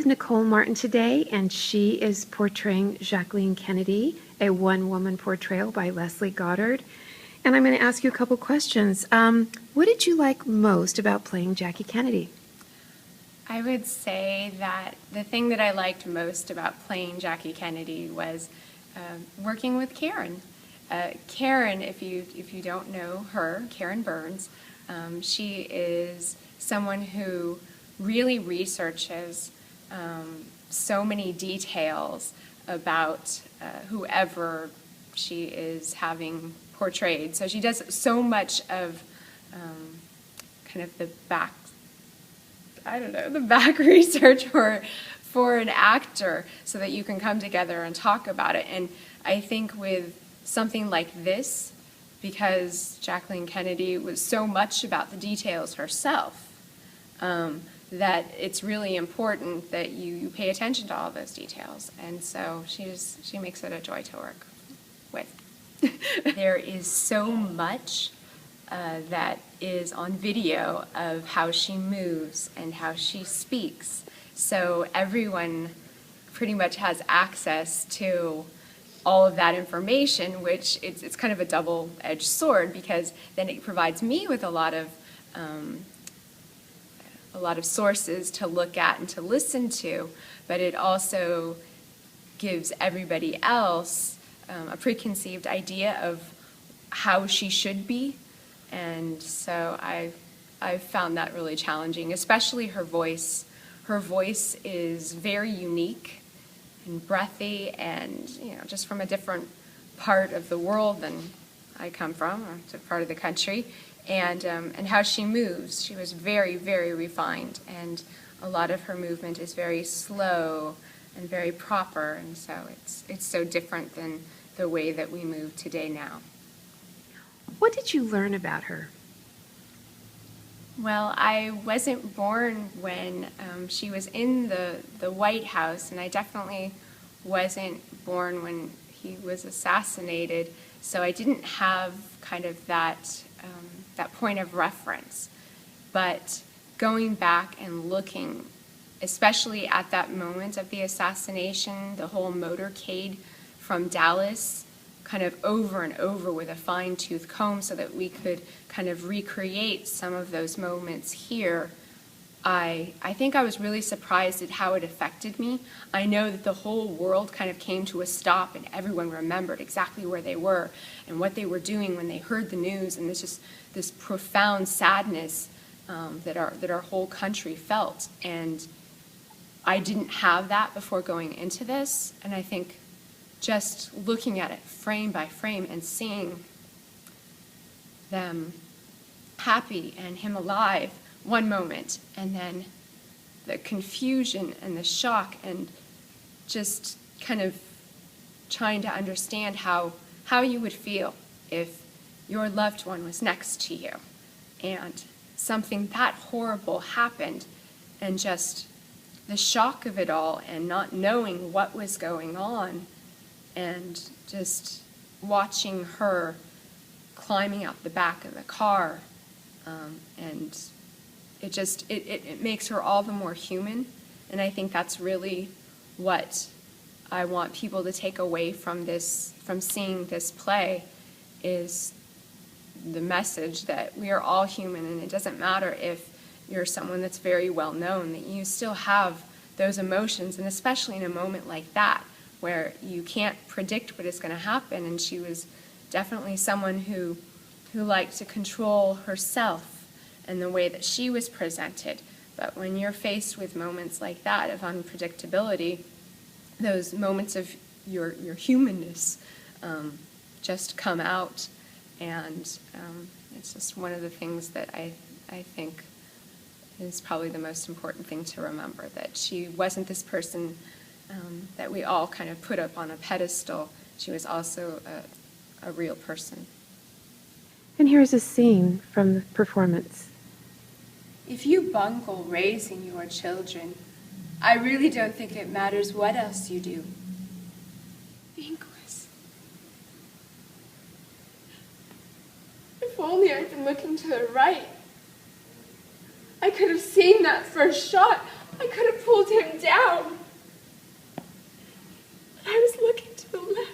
with Nicole Martin today, and she is portraying Jacqueline Kennedy, a one-woman portrayal by Leslie Goddard. And I'm going to ask you a couple questions. What did you like most about playing Jackie Kennedy? I would say that the thing that I liked most about playing Jackie Kennedy was working with Karen. Karen, if you don't know her, Karen Byrnes, she is someone who really researches so many details about whoever she is having portrayed. So she does so much of kind of the back research for an actor so that you can come together and talk about it. And I think with something like this, because Jacqueline Kennedy was so much about the details herself, that it's really important that you pay attention to all those details. And so she makes it a joy to work with. There is so much that is on video of how she moves and how she speaks. So everyone pretty much has access to all of that information, which it's kind of a double-edged sword, because then it provides me with a lot of sources to look at and to listen to, but it also gives everybody else a preconceived idea of how she should be. And so I found that really challenging, especially her voice. Her voice is very unique and breathy, and just from a different part of the world than I come from, or a part of the country. And how she moves. She was very, very refined, and a lot of her movement is very slow and very proper, and so it's so different than the way that we move today now. What did you learn about her? Well, I wasn't born when she was in the White House, and I definitely wasn't born when he was assassinated, so I didn't have kind of that point of reference. But going back and looking, especially at that moment of the assassination, the whole motorcade from Dallas, kind of over and over with a fine-tooth comb so that we could kind of recreate some of those moments here, I think I was really surprised at how it affected me. I know that the whole world kind of came to a stop, and everyone remembered exactly where they were and what they were doing when they heard the news, and this profound sadness that our whole country felt. And I didn't have that before going into this, and I think just looking at it frame by frame and seeing them happy and him alive one moment, and then the confusion and the shock, and just kind of trying to understand how you would feel if your loved one was next to you and something that horrible happened, and just the shock of it all and not knowing what was going on, and just watching her climbing out the back of the car, and it makes her all the more human. And I think that's really what I want people to take away from seeing this play, is the message that we are all human, and it doesn't matter if you're someone that's very well known, that you still have those emotions, and especially in a moment like that where you can't predict what is going to happen. And she was definitely someone who liked to control herself and the way that she was presented. But when you're faced with moments like that of unpredictability, those moments of your humanness just come out, and it's just one of the things that I think is probably the most important thing to remember, that she wasn't this person that we all kind of put up on a pedestal. She was also a real person. And here's a scene from the performance. If you bungle raising your children, I really don't think it matters what else you do. Inquis. If only I'd been looking to the right, I could have seen that first shot. I could have pulled him down. But I was looking to the left.